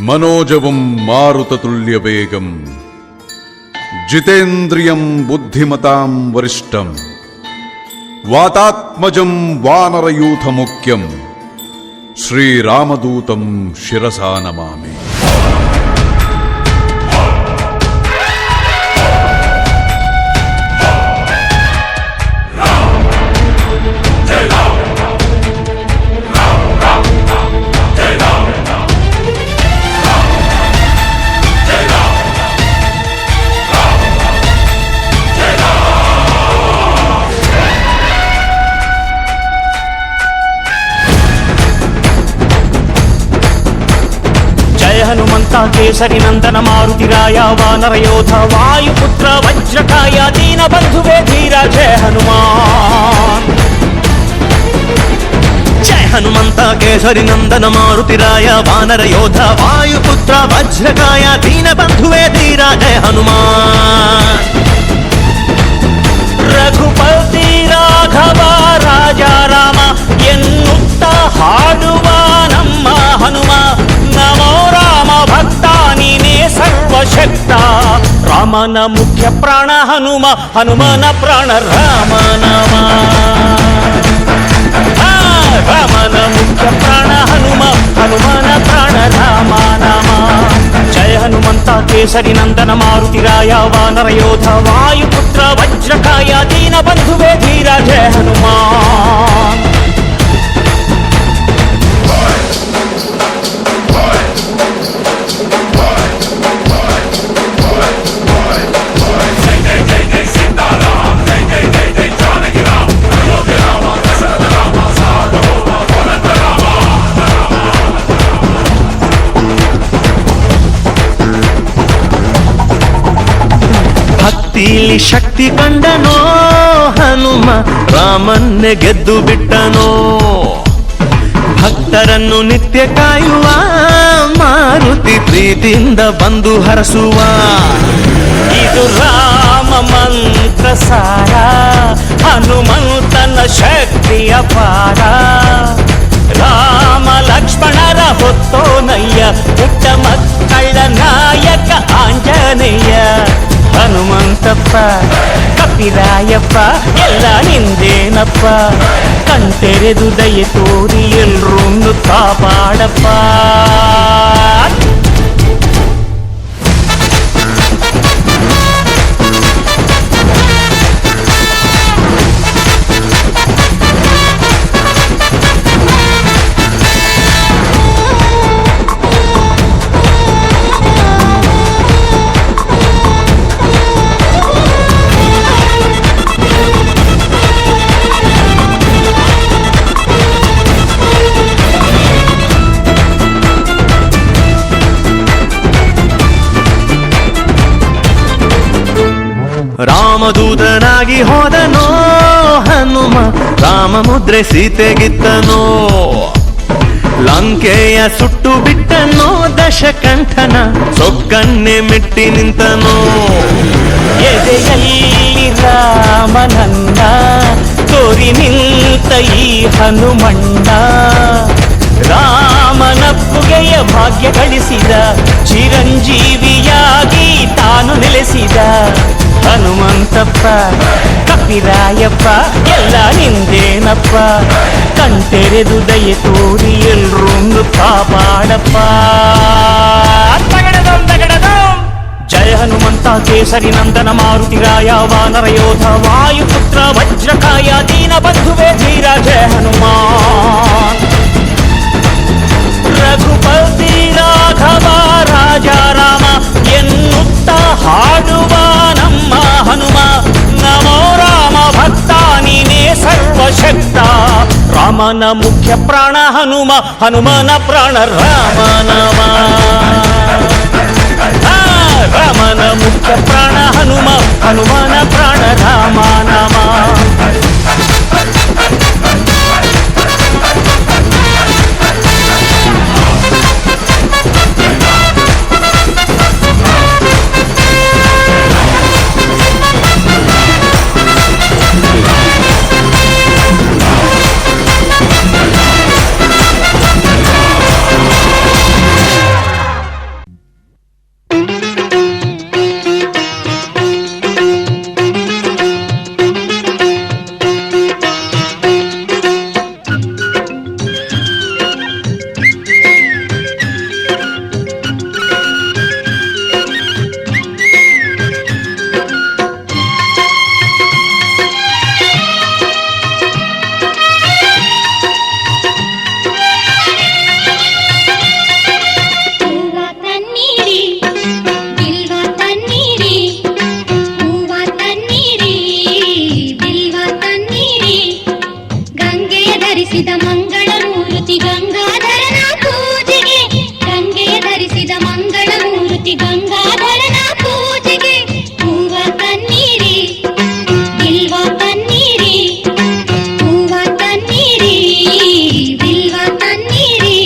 मनोजवं मारुततुल्यवेगं जितेन्द्रियं बुद्धिमतां वरिष्ठं वातात्मजं वानरयूथमुख्यं श्रीरामदूतं शिरसा नमामि। हनुमंत केसरी नंदन मारुतिराय वानर योध वायुपुत्र वज्रकाय दीन बंधुवे धीरा जय हनुमान। जय हनुमंत केसरी नंदन मारुतिराय वानर योध वायुपुत्र वज्रकाय दीन बंधुवे धीरा जय हनुमान। रघुपति राघव राजा राम ಎನ್ನುತ್ತ ಹಾಡುವ ನಮ್ಮ ಹನುಮ ನಮೋ ರಾಮ ಭಕ್ತ ನೀನೇ ಸರ್ವಶಕ್ತ ರಾಮನ ಮುಖ್ಯ ಪ್ರಾಣ ಹನುಮ ಹನುಮನ ಪ್ರಾಣ ರಾಮ ನಾಮ ರಾಮನ ಮುಖ್ಯ ಪ್ರಾಣ ಹನುಮ ಹನುಮನ ಪ್ರಾಣ ರಾಮ ನಾಮ ಜಯ ಹನುಮಂತ ಕೇಸರಿ ನಂದನ ಮಾರುತಿರಾಯ ವಾನರ ಯೋಧ ವಾಯುಪುತ್ರ ವಜ್ರಕಾಯ ದೀನ ಬಂಧುವೇ ಧೀರ ಜಯ ಹನುಮಾನ್। ಭಕ್ತಿಲಿ ಶಕ್ತಿ ಕಂಡನೋ ಹನುಮ ರಾಮನ್ನೇ ಗೆದ್ದು ಬಿಟ್ಟನೋ ಭಕ್ತರನ್ನು ನಿತ್ಯ ಕಾಯುವ ಮಾರುತಿ ಪ್ರೀತಿಯಿಂದ ಬಂದು ಹರಸುವ ಇದು ರಾಮ ಮಂತ್ರ ಸಾರ ಹನುಮಂತನ ಶಕ್ತಿಯ ಪಾರ ರಾಮ ಲಕ್ಷ್ಮಣರ ಹೊತ್ತೋನಯ್ಯ ಪುಟ್ಟ ಮಕ್ಕಳ ನಾಯಕ ಆಂಜನೇಯ ಹನುಮಂತಪ್ಪ ಕಪಿರಾಯಪ್ಪ ಎಲ್ಲ ನಿಂದೇನಪ್ಪ ಕಣ್ತೆರೆದು ದಯೆ ತೋರಿ ಎಲ್ರೂ ಕಾಪಾಡಪ್ಪ। ರಾಮದೂತನಾಗಿ ಹೋದನೋ ಹನುಮ ರಾಮ ಮುದ್ರೆ ಸೀತೆಗಿತ್ತನೋ ಲಂಕೆಯ ಸುಟ್ಟು ಬಿಟ್ಟನೋ ದಶಕಂಠನ ಸೊಕ್ಕನ್ನೇ ಮೆಟ್ಟಿ ನಿಂತನೋ ಎದೆಯಲ್ಲಿ ರಾಮನನ್ನ ತೋರಿ ನಿಂತ ಈ ಹನುಮಣ್ಣ ರಾಮನಪ್ಪುಗೆಯ ಭಾಗ್ಯ ಗಳಿಸಿದ ಚಿರಂಜೀವಿಯಾಗಿ ತಾನು ನೆಲೆಸಿದ ಹನುಮಂತಪ್ಪ ಕಪಿರಾಯಪ್ಪ ಎಲ್ಲ ನಿಂದೇನಪ್ಪ ಕಣ್ತೆರೆದು ದಯೆ ತೋರಿ ಎಲ್ರೂ ಕಾಪಾಡಪ್ಪ। ಜಯ ಹನುಮಂತ ಕೇಸರಿ ನಂದನ ಮಾರುತಿರಾಯ ವಾನರ ಯೋಧ ವಾಯುಪುತ್ರ ವಜ್ರಕಾಯ ದೀನ ಬಂಧುವೇ ಧೀರ ಜಯ ಹನುಮಾನ್। ರಘುಪತಿ ರಾಘವ ರಾಜಾ ರಾಮ ಎನ್ನುತ್ತ ಹಾಡುವ ನಮ್ಮ ಹನುಮ ನಮೋ ರಾಮ ಭಕ್ತ ನೀನೇ ಸರ್ವಶಕ್ತ ರಾಮನ ಮುಖ್ಯ ಪ್ರಾಣ ಹನುಮ ಹನುಮನ ಪ್ರಾಣ ರಾಮ ನಾಮ ರಾಮನ ಮುಖ್ಯ ಪ್ರಾಣ ಹನುಮ ಹನುಮನ ಪ್ರಾಣ ರಾಮ ನಾಮ। ಧರಿಸಿದ ಮಂಗಳ ಮೂರ್ತಿ ಗಂಗಾಧರನ ಪೂಜೆಗೆ ಗಂಗೆ ಧರಿಸಿದ ಮಂಗಳ ಮೂರ್ತಿ ಗಂಗಾಧರನ ಪೂಜೆಗೆ ಹೂವ ತನ್ನೀರಿ ಬಿಲ್ವ ತನ್ನೀರಿ ಹೂವ ತನ್ನೀರಿ ಬಿಲ್ವ ತನ್ನೀರಿ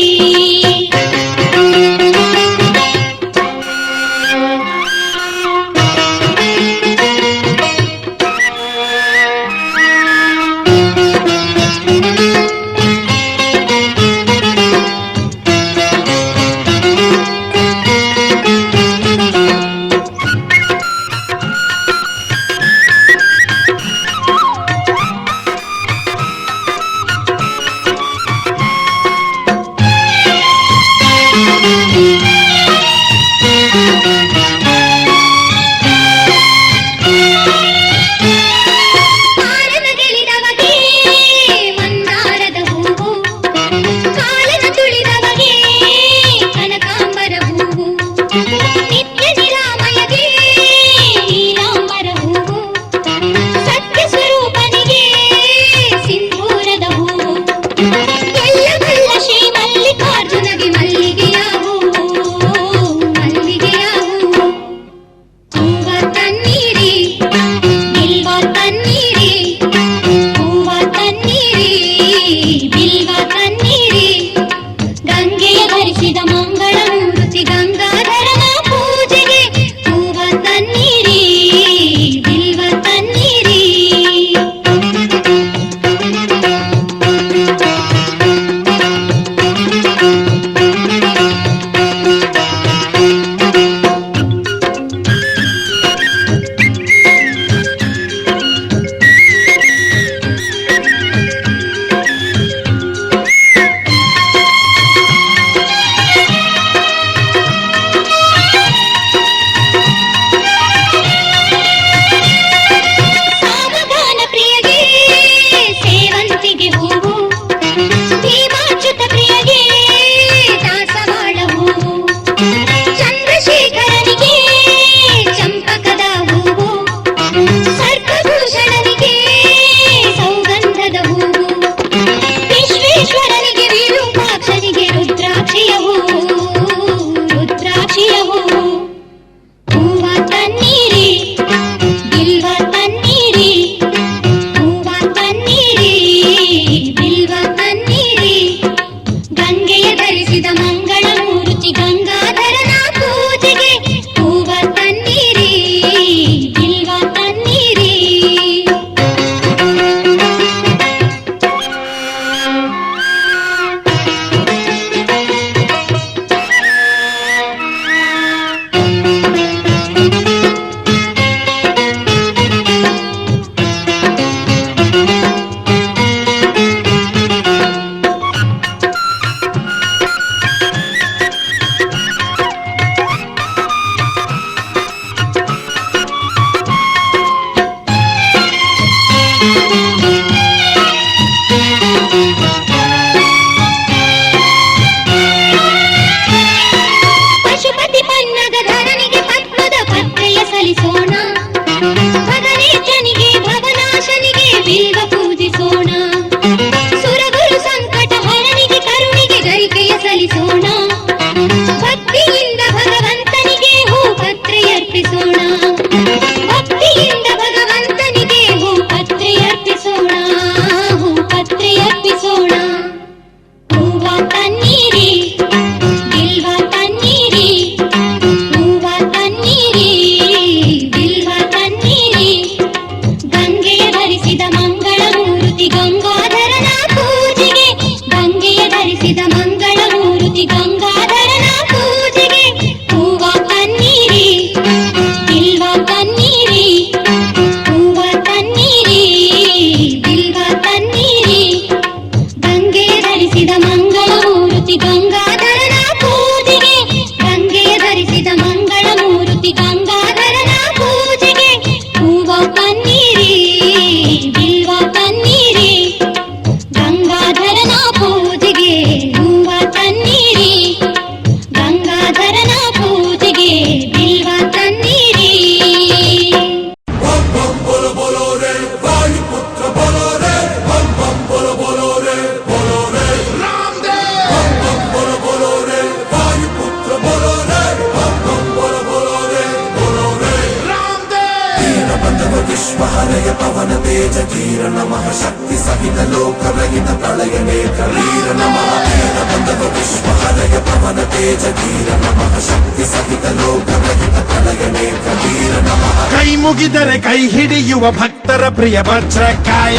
ಕೈ ಮುಗಿದರೆ ಕೈ ಹಿಡಿಯುವ ಭಕ್ತರ ಪ್ರಿಯ ವಜ್ರಕಾಯ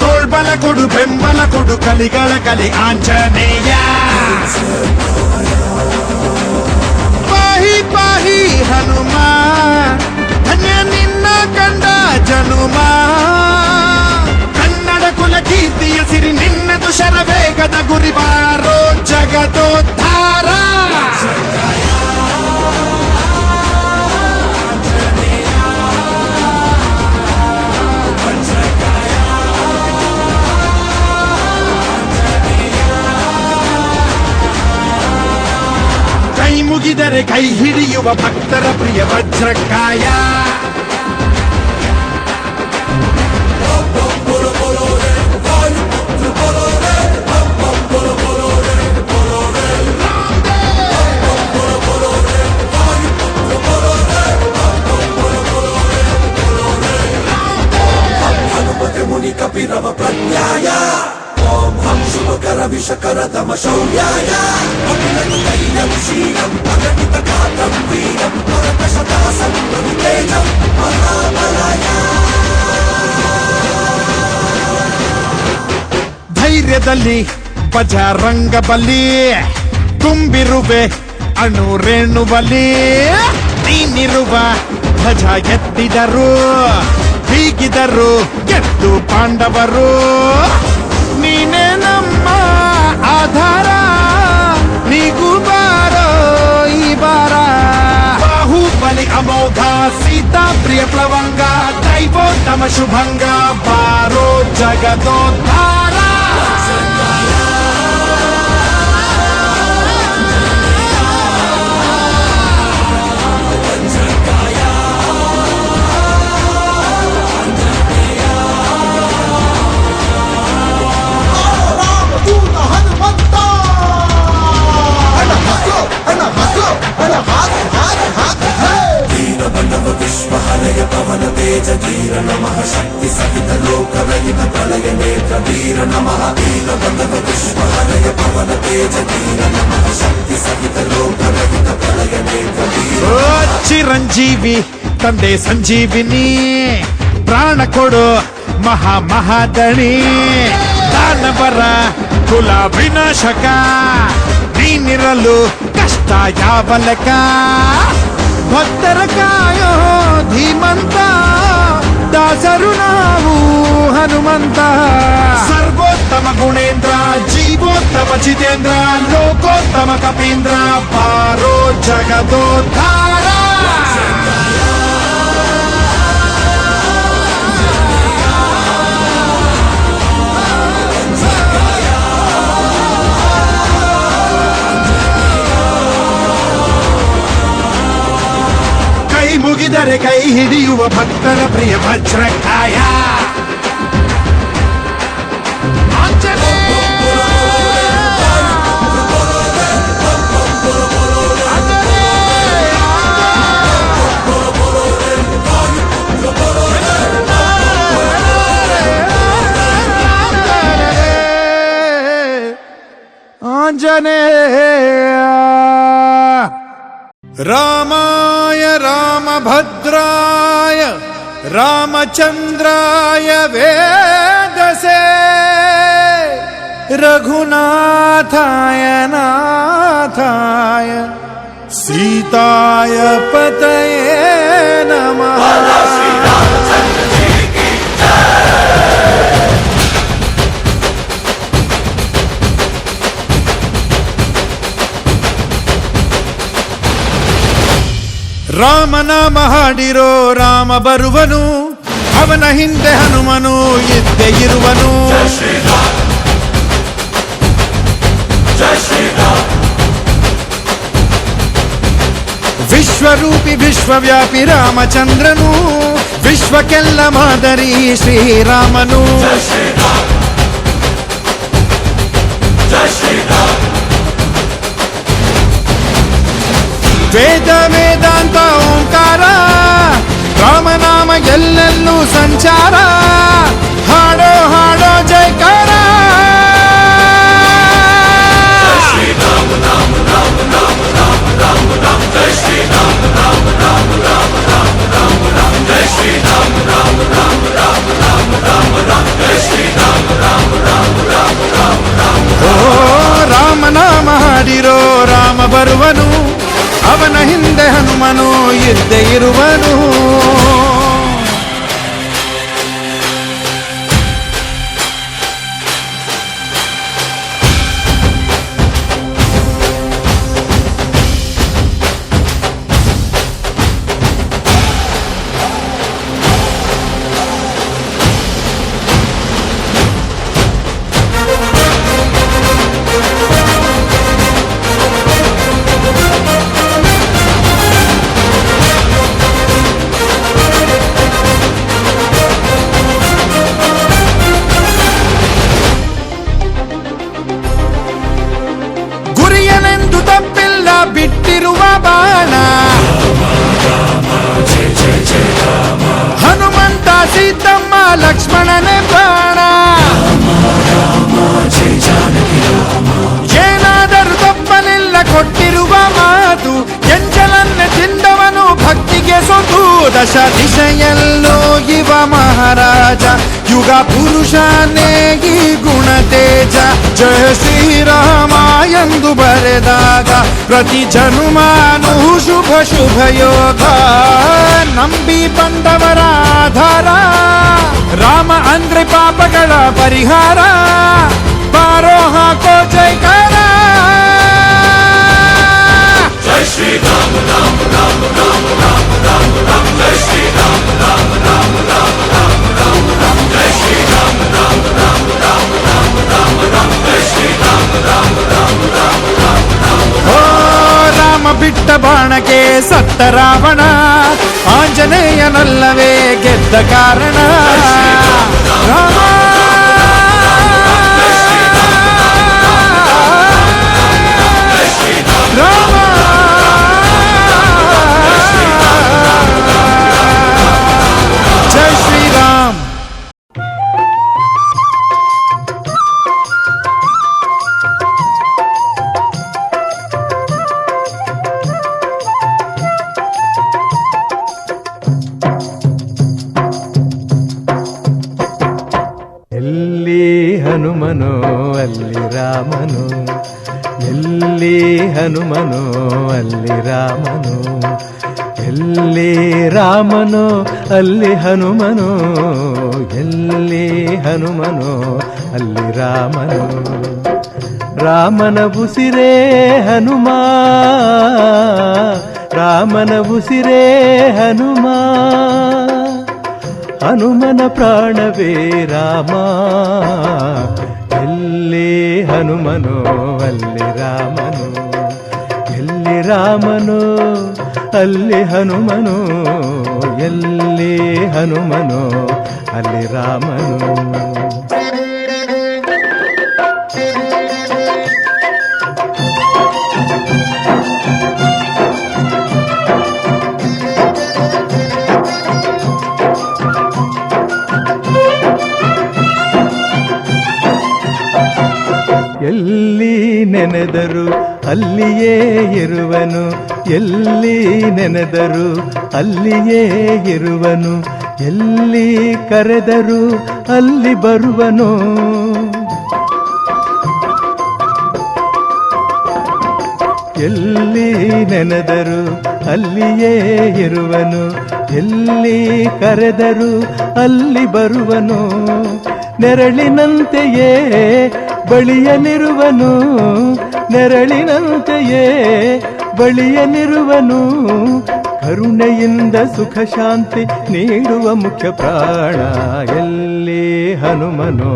ತೋಳ್ಬಲ ಕೊಡು ಬೆಂಬಲ ಕೊಡು ಕಲಿಗಳ ಕಲಿ ಆಂಜನೇಯ ಪಾಹಿ ಪಾಹಿ ಹನುಮ ಧನ್ಯ ನಿನ್ನ ಕಂಡ ಜನುಮ ಕನ್ನಡ ಕುಲ ಕೀರ್ತಿಯ ಸಿರಿ ನಿನ್ನದು ಶರವೇಗದ ಗುರಿ ಬಾರೋ ಜಗದೋದ್ಧಾರ ಕೈ ಮುಗಿದರೆ ಕೈ ಹಿಡಿಯುವ ಭಕ್ತರ ಪ್ರಿಯ ವಜ್ರಕಾಯ ಕಪಿರವ ಪ್ರಜ್ಞಾಯ ಓಂ ಹಂ ಶುಭಕರ ವಿಷಕರ ತಮ ಶೌರ್ಯಾಯ ಕೈಲಂ ಶೀಲಂ ಪ್ರಕಟಿತ ಗಾತ್ರಂ ವೀರಂ ಪರತ ಶತಾಸಂ ತೇಜಂ ಮಹಾಬಲಾಯ ಧೈರ್ಯದಲ್ಲಿ ಬಜರಂಗ ಬಲಿ ತುಂಬಿರುವೆ ಅಣು ರೇಣುವಲಿ ನೀನಿರುವ ಧ್ವಜ ಎತ್ತಿದರು ಹೀಗಿದರು ಗೆದ್ದು ಪಾಂಡವರು ನೀನೇ ನಮ್ಮ ಆಧಾರ ನೀಗೂ ಬಾರೋ ಈ ಬಾರ ಬಾಹುಬಲಿ ಅಮೋಘ ಸೀತಾ ಪ್ರಿಯ ಪ್ಲವಂಗ ದೈವೋತ್ತಮ ಶುಭಂಗ ಬಾರೋ ಜಗದೋದ್ಧಾರ ವಿಶ್ವಹರಯ ಪವನ ತೇಜ ಧೀರ ನಮಃ ಶಕ್ತಿ ಸಹಿತ ಲೋಕರಹಿತ ಪ್ರಳಯ ನೇತ್ರ ಧೀರ ನಮಃ ವೀರ ಬಂಧವ ವಿಶ್ವಹರಯ ಪವನ ತೇಜ ಧೀರ ನಮಃ ಶಕ್ತಿ ಸಹಿತ ಲೋಕರಹಿತ ಪ್ರಳಯ ನೇತ್ರ ಧೀರ ಚಿರಂಜೀವಿ ತಂದೆ ಸಂಜೀವಿನಿ ಪ್ರಾಣ ಕೊಡು ಮಹಾ ಮಹಾದಣಿ ದಾನವರ ಕುಲ ವಿನಾಶಕ ನೀನಿರಲು ಕಷ್ಟ ಯಾವ ಲೆಕ್ಕ ಭಕ್ತರ ಕಾಯೋ ಧೀಮಂತ ದಾಸರು ನಾವು ಹನುಮಂತ ಸರ್ವೋತ್ತಮ ಗುಣೇಂದ್ರ ಜೀವೋತ್ತಮ ಜಿತೇಂದ್ರ ಲೋಕೋತ್ತಮ ಕಪೀಂದ್ರ ಬಾರೋ ಜಗದೋದ್ಧಾರ ಮುಗಿದರೆ ಕೈ ಹಿಡಿಯುವ ಭಕ್ತರ ಪ್ರಿಯ ವಜ್ರಕಾಯ ಆಂಜನೇಯ ರಾಮಾಯ ರಾಮಭದ್ರಾಯ ರಾಮಚಂದ್ರಾಯ ವೇದಸೆ ರಘುನಾಥಾಯ ನಾಥಾಯ ಸೀತಾಯ ಪತಯೇ ನಮಃ ರಾಮನಾಮ ಹಾಡಿರೋ ರಾಮ ಬರುವನು ಅವನ ಹಿಂದೆ ಹನುಮನು ಇದ್ದೇ ಇರುವನು ವಿಶ್ವರೂಪಿ ವಿಶ್ವವ್ಯಾಪಿ ರಾಮಚಂದ್ರನು ವಿಶ್ವಕ್ಕೆಲ್ಲ ಮಾದರಿ ಶ್ರೀರಾಮನು ವೇದ ವೇದಾಂತ ಓಂಕಾರ ರಾಮನಾಮ ಎಲ್ಲೆಲ್ಲೂ ಸಂಚಾರ, ಹಾಡೋ ಹಾಡೋ ಜೈಕಾರ. ಓ ರಾಮನಾಮ ಹಾಡಿರೋ ರಾಮ ಬರುವನು, ಅವನ ಹಿಂದೆ ಹನುಮನು ಇದ್ದೇ ಇರುವನು. ಗುರಿಯನೆಂದು ತಪ್ಪಿಲ್ಲ ಬಿಟ್ಟಿರುವ ಬಾಣ, ಹನುಮಂತ ಸೀತಮ್ಮ ಲಕ್ಷ್ಮಣನೇ ಪ್ರಾಣ. ಏನಾದರೂ ತಪ್ಪಲಿಲ್ಲ ಕೊಟ್ಟಿರುವ ಮಾತು, ಎಂಜಲನ್ನೇ ತಿಂದವನು ಭಕ್ತಿಗೆ ಸೊತು. ದಶ ದಿಶೆಯಲ್ಲೂ ಇವ ಮಹಾರಾಜ, ಯುಗ ಪುರುಷನೇ ಈ ಗುಣ ತೇಜ. ಜಯ ಶ್ರೀರಾಮ ಎಂದು ಬರೆದಾಗ ಪ್ರತಿ ಜನುಮಾನು ಶುಭ ಶುಭ ಯೋಗ. ನಂಬಿ ಬಂದವರ ಆಧಾರ, ರಾಮ ಅಂದ್ರೆ ಪಾಪಗಳ ಪರಿಹಾರ. ಬಾರೋ ಹಾಕೋ ಜೈಕಾರ. ಜೈ ಶ್ರೀರಾಮ ರಾಮ ರಾಮ ರಾಮ ರಾಮ ರಾಮ ರಾಮ. ಜೈ ಶ್ರೀರಾಮ ರಾಮ ರಾಮ ರಾಮ ರಾಮ ರಾಮ ರಾಮ. ಜೈ ಶ್ರೀರಾಮ ರಾಮ ರಾಮ ರಾಮ ರಾಮ ರಾಮ ರಾಮ. ಜೈ ಶ್ರೀರಾಮ ರಾಮ ರಾಮ ರಾಮ ರಾಮ ರಾಮ. ಓ ರಾಮ ಬಿಟ್ಟ ಬಾಣಕ್ಕೆ ಸತ್ತ ರಾವಣ, ಆಂಜನೇಯನಲ್ಲವೇ ಗೆದ್ದ ಕಾರಣ. ರಾಮ ರಾಮ ಜೈ ಶ್ರೀರಾಮ್. ಎಲ್ಲಿ ಹನುಮನೋ ಅಲ್ಲಿ ರಾಮನು, ಎಲ್ಲಿ ಹನುಮನೋ ಅಲ್ಲಿ ರಾಮನು, ಎಲ್ಲಿ ರಾಮನೋ ಅಲ್ಲಿ ಹನುಮನೋ, ಎಲ್ಲಿ ಹನುಮನೋ ಅಲ್ಲಿ ರಾಮನು. ರಾಮನ ಉಸಿರೇ ಹನುಮ, ರಾಮನ ಉಸಿರೇ ಹನುಮ, ಹನುಮನ ಪ್ರಾಣವೇ ರಾಮ. ಎಲ್ಲಿ ಹನುಮನೋ ಅಲ್ಲಿ ರಾಮನು, ಎಲ್ಲಿ ರಾಮನೋ ಅಲ್ಲಿ ಹನುಮನೋ, ಎಲ್ಲಿ ಹನುಮನೋ ಅಲ್ಲಿ ರಾಮನು. ಎಲ್ಲಿ ನೆನೆದರು ಅಲ್ಲಿಯೇ ಇರುವನು, ಎಲ್ಲಿ ನೆನೆದರು ಅಲ್ಲಿಯೇ ಇರುವನು, ಎಲ್ಲಿ ಕರೆದರು ಅಲ್ಲಿ ಬರುವನು. ಎಲ್ಲಿ ನೆನೆದರು ಅಲ್ಲಿಯೇ ಇರುವನು, ಎಲ್ಲಿ ಕರೆದರು ಅಲ್ಲಿ ಬರುವನು. ನೆರಳಿನಂತೆಯೇ ಬಳಿಯಲಿರುವನು, ನೆರಳಿನಂತೆಯೇ ಬಳಿಯಲಿರುವನು. ಕರುಣೆಯಿಂದ ಸುಖ ಶಾಂತಿ ನೀಡುವ ಮುಖ್ಯ ಪ್ರಾಣ. ಎಲ್ಲಿ ಹನುಮನೋ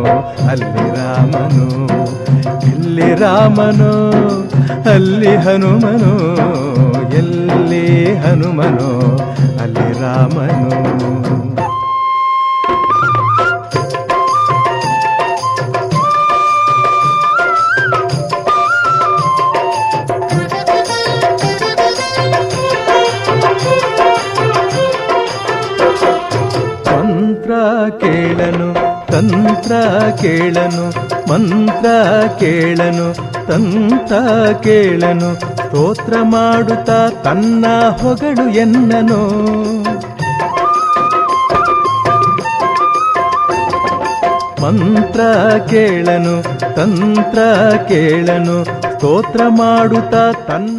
ಅಲ್ಲಿ ರಾಮನು, ಎಲ್ಲಿ ರಾಮನೋ ಅಲ್ಲಿ ಹನುಮನೋ, ಎಲ್ಲಿ ಹನುಮನೋ ಅಲ್ಲಿ ರಾಮನು. ಕೇಳನು ತಂತ್ರ ಕೇಳನು ಮಂತ್ರ ಕೇಳನು ತಂತ್ರ ಕೇಳನು ಸ್ತೋತ್ರ ಮಾಡುತ್ತಾ ತನ್ನ ಹೊಗಳು ಎನ್ನನು ಮಂತ್ರ ಕೇಳನು ತಂತ್ರ ಕೇಳನು ಸ್ತೋತ್ರ ಮಾಡುತ್ತಾ ತನ್ನ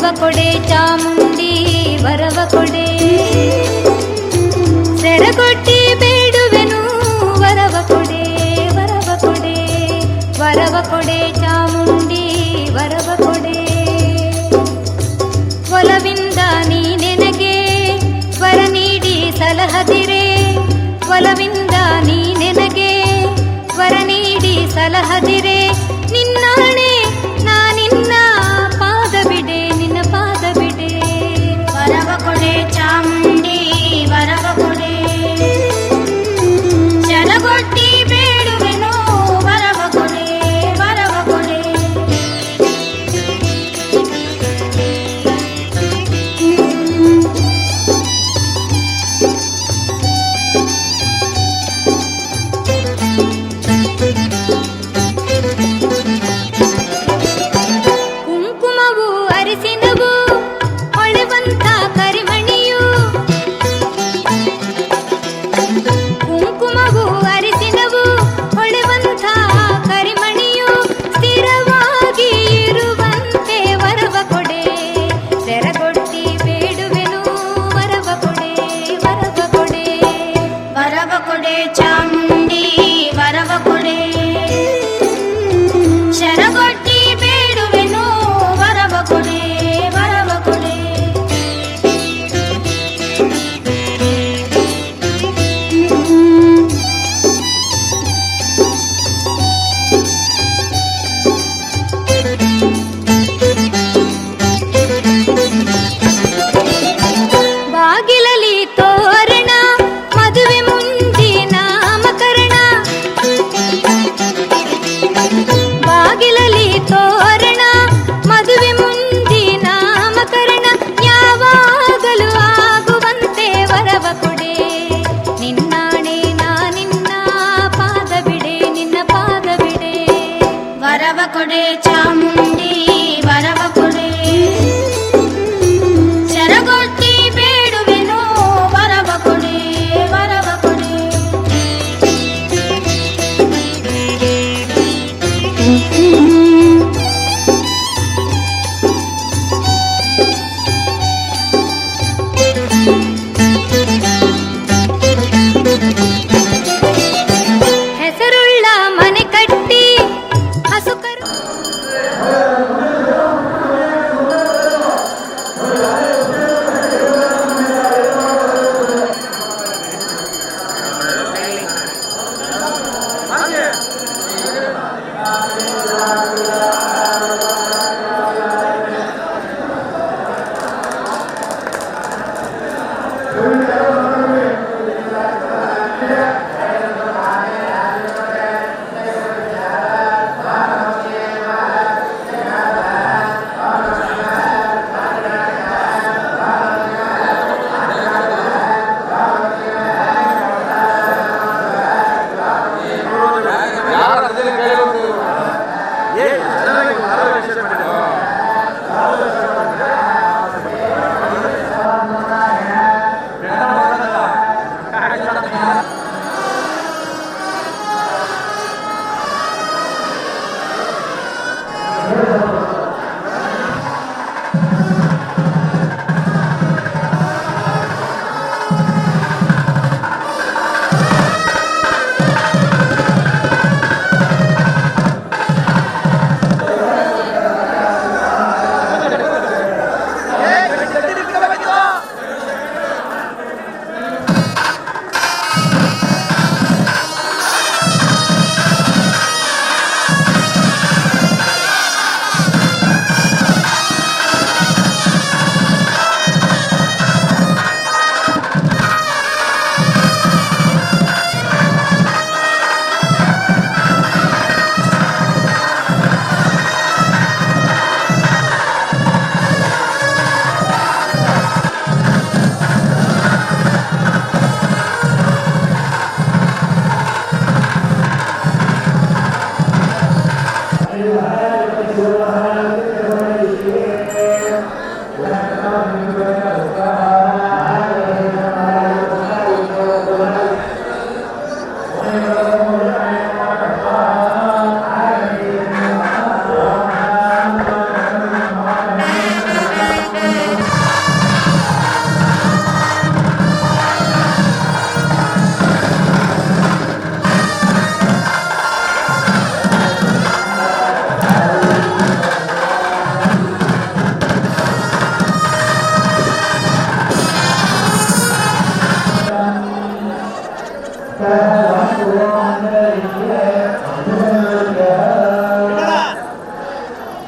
ವರವ ಕೊಡೆ ಚಾಮುಂಡಿ ವರವ ಕೊಡೆ ಸೆರಗೊಟ್ಟಿ ಬೇಡುವೆನು ವರವ ಕೊಡೆ ವರವ ಕೊಡೆ ವರವ ಕೊಡೆ ಚಾಮುಂಡಿ ವರವ ಕೊಡೆ ಒಲವಿಂದ ನೀ ನೆನಗೆ ವರ ನೀಡಿ ಸಲಹದಿರೆ ಒಲವಿಂದ ನೀ ನೆನಗೆ ವರ ನೀಡಿ ಸಲಹದಿರೆ ನಿನ್ನಾಣೆ ನಾನಿನ್ನ ಪಾದ ಬಿಡೆ ನಿನ್ನ ಪಾದ ಬಿಡೆ ವರವ ಕೊಡೆ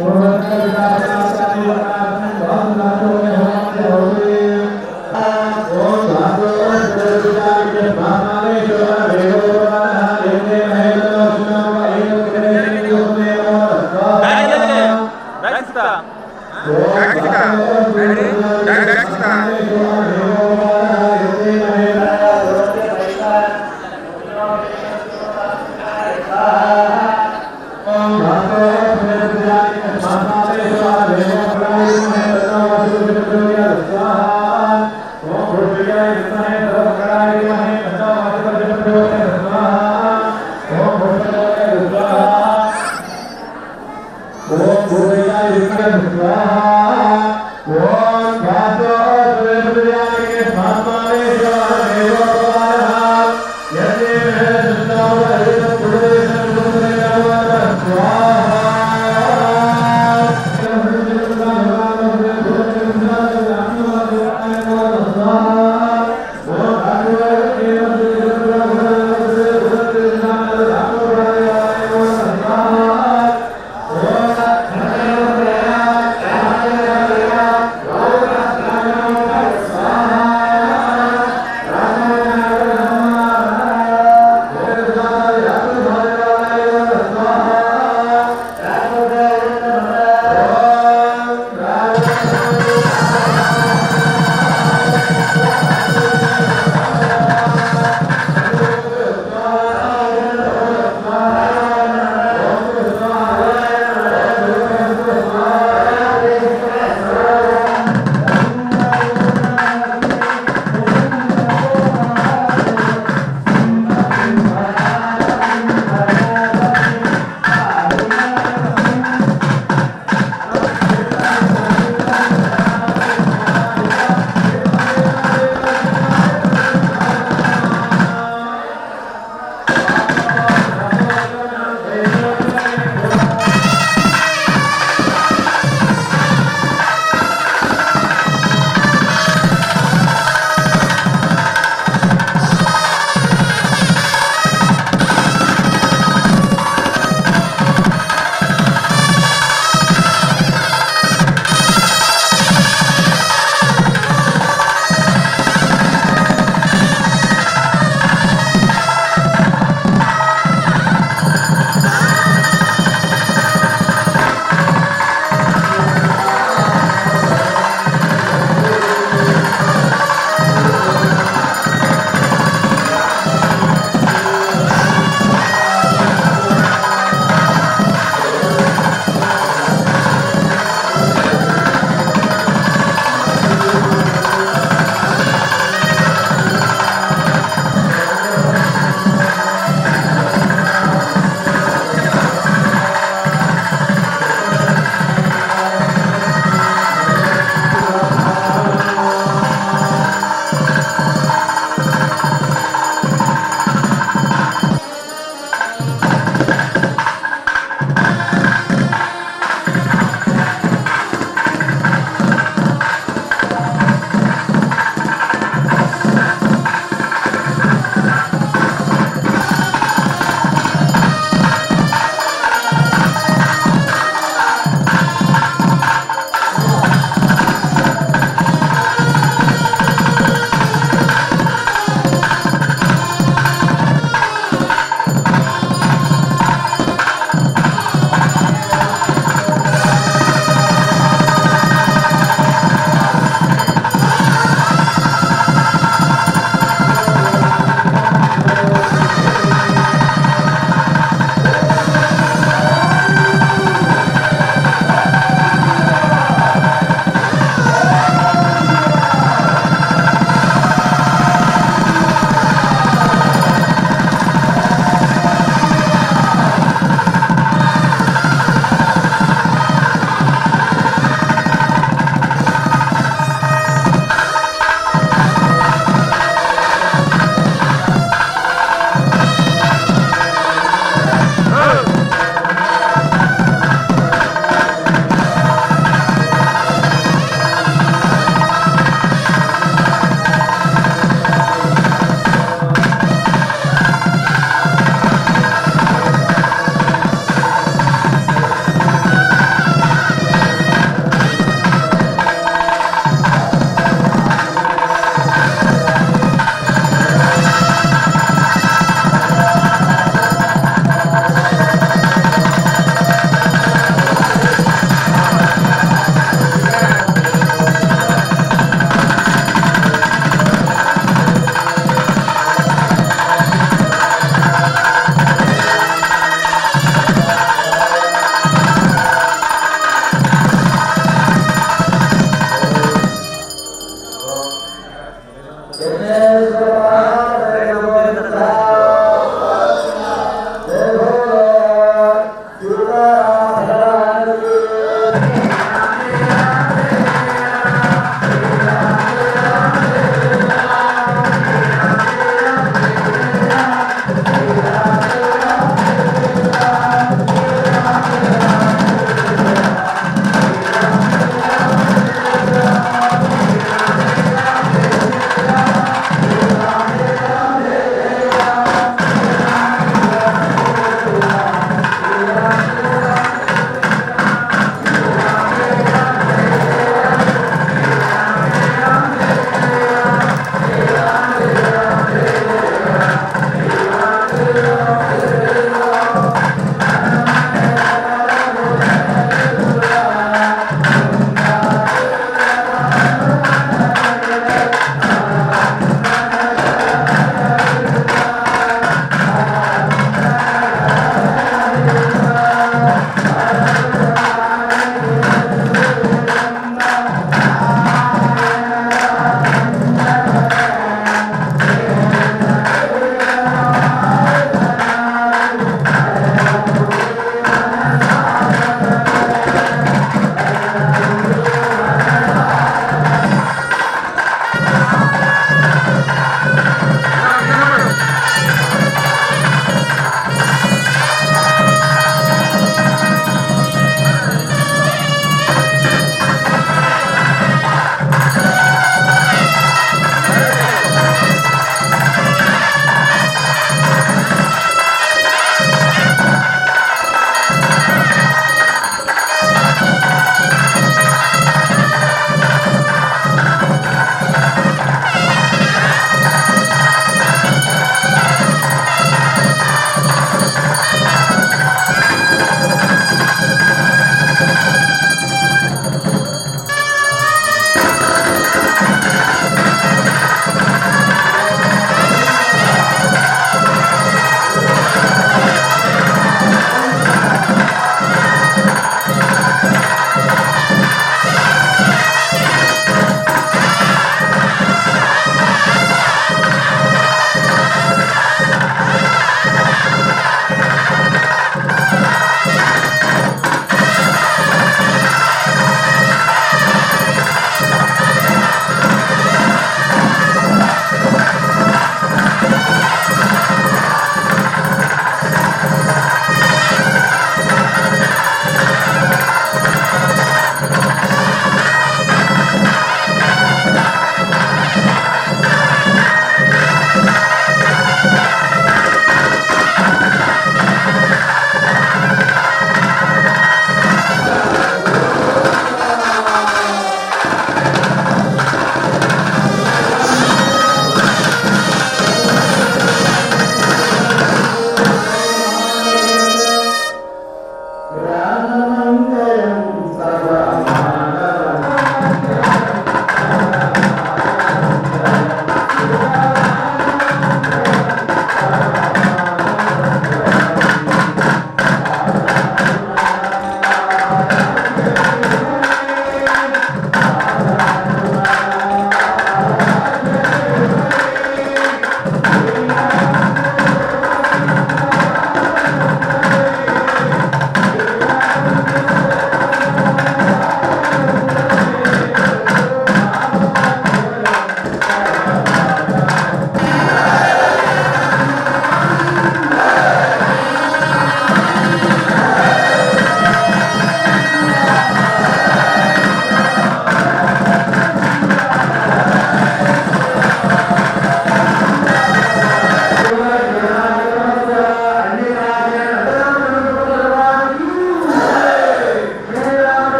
ఓం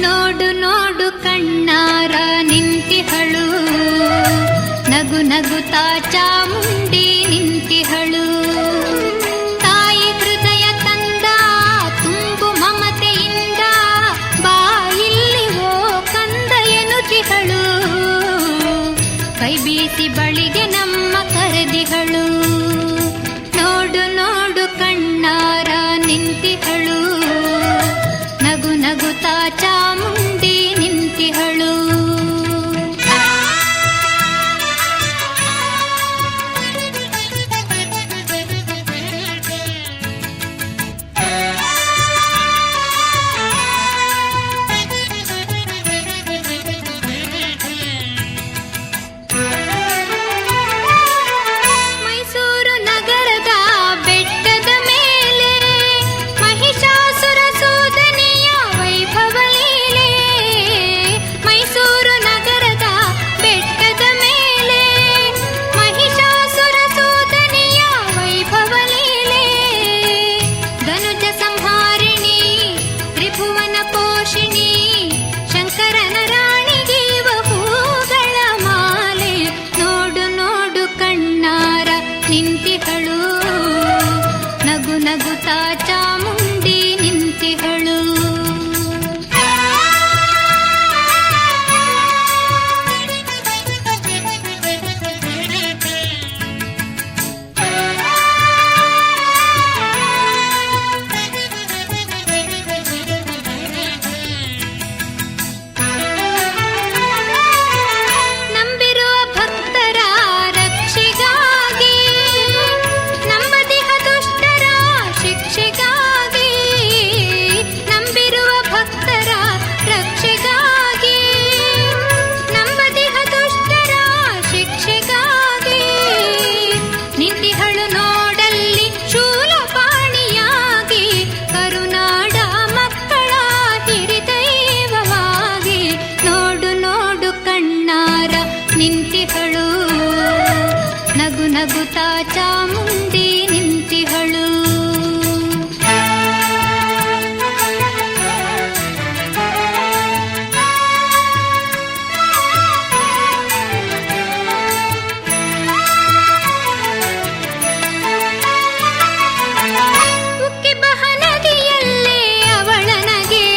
ನೋಡು ನೋಡು ಕಣ್ಣಾರ ನಿಂತಿಹಳು, ನಗು ನಗುತ್ತಾ ಚಾಮುಂಡಿ ನಿಂತಿಹಳು. ತಾಯಿ ಹೃದಯ ತಂದ ತುಂಬು ಮಮತೆಯಿಂದ ಬಾಯಿಲ್ಲಿ ಓ ಕಂದ ಎನ್ನುತ್ತಿಹಳು. ಕೈ ಬೀಸಿ ಬಳಿಗೆ ನಮ್ಮ ಕರೆದಿಹಳು. ನೋಡು ನೋಡು ಕಣ್ಣಾರ ನಿಂತಿಹಳು, ನಗು ನಗುತ್ತಾ ಚಾಮುಂಡಿ ನಿಂತಿಹಳು. ಮೈಸೂರು ನಗರದ ಬೆಟ್ಟದ ಮೇಲೆ ಮಹಿಷಾಸುರ ಸೂದನೆಯ ವೈಭವ ಲೀಲೆ. ಮೈಸೂರು ನಗರದ ಬೆಟ್ಟದ ಮೇಲೆ ಮಹಿಷಾಸುರ ಸೂದನೆಯ ವೈಭವ ಲೀಲೆ. ಧನುಜ ಸಂಹಾರಿಣಿ ತ್ರಿಭುವನ ಪೋಷಿಣಿ ಶಂಕರನ ರಾಣಿಗೀವ ಹೂಗಳ ಮಾಲೆ. ನೋಡು ನೋಡು ಕಣ್ಣಾರ ನಿಂತಿಹಳು, ನಗು ನಗುತ್ತಾ ಚಾಮುಂಡಿ ನಿಂತಿಹಳು. ನಂಬಿರುವ ಭಕ್ತರ ರಕ್ಷೆಗಾಗಿ, ನಂಬದಿಹ ದುಷ್ಟರ ಶಿಕ್ಷೆಗಾಗಿ. ನಂಬಿರುವ ಭಕ್ತರ ರಕ್ಷೆಗಾಗಿ, ನಂಬದಿಹ ದುಷ್ಟರ ಶಿಕ್ಷೆಗಾಗಿ. ನಿಂತಿಹಳು ನೋಡಲ್ಲಿ ಶೂಲಪಾಣಿಯಾಗಿ, ಕರುನಾಡ ಮಕ್ಕಳ ಹಿರಿದೈವವಾಗಿ. ನೋಡು ನೋಡು ಕಣ್ಣಾರ ನಿಂತಿಹಳು, ನಗು ನಗುತ್ತಾ ಚಾಮುಂಡಿ ನಿಂತಿಹಳು. ಉಕ್ಕಿ ಬಹ ನದಿಯಲ್ಲೇ ಅವಳ ನಗೆ,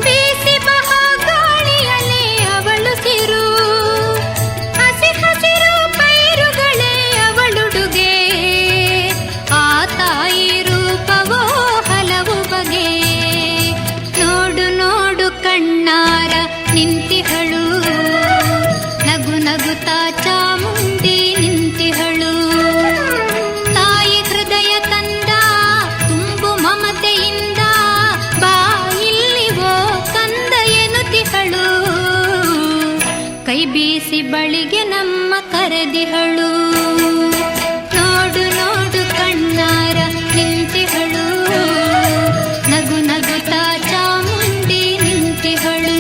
ಬೀಸಿ ಬಹ ಗಾಳಿಯಲ್ಲೇ ಅವಳು ಸಿರು. ಹಸಿ ಹಸಿರು ಪೈರುಗಳೇ ಅವಳುಡುಗೆ, ಆ ತಾಯಿ ರೂಪವೋ ಹಲವು ಬಗೆ. ನೋಡು ನೋಡು ಕಣ್ಣಾರ ನಿಂತಿಹಳು, ನಗು ನಗುತ್ತಾ ಚಾಮುಂಡಿ ನಿಂತಿಹಳು. ತಾಯಿ ಹೃದಯ ತಂದ ತುಂಬು ಮಮತೆಯಿಂದ ಬಾಯಿಲ್ಲಿ ಓ ಕಂದ ಎನ್ನುತ್ತಿಹಳು. ಕೈ ಬೀಸಿ ಬಳಿಗೆ ನಮ್ಮ ಕರೆದಿಹಳು. ನೋಡು ನೋಡು ಕಣ್ಣಾರ ನಿಂತಿಹಳು, ನಗು ನಗುತ್ತಾ ಚಾಮುಂಡಿ ನಿಂತಿಹಳು.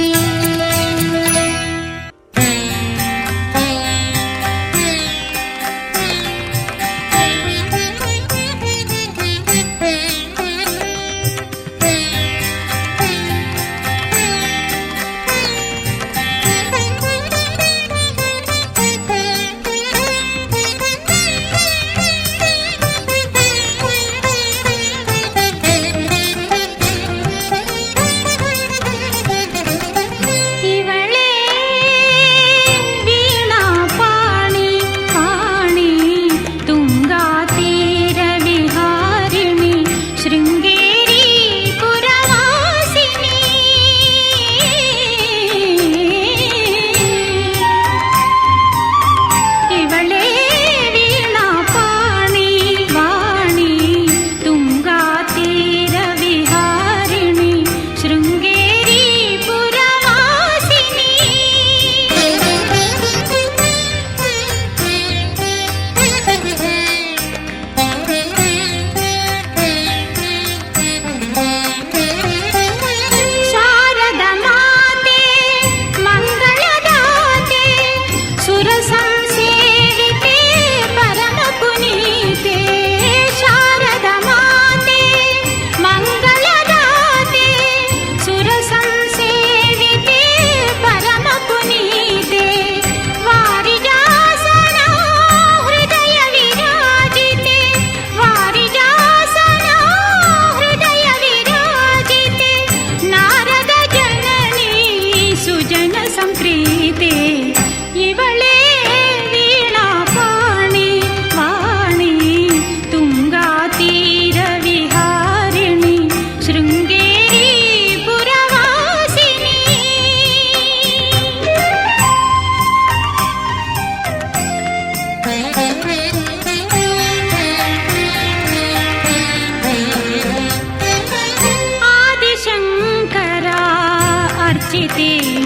ನುಡಿದೆ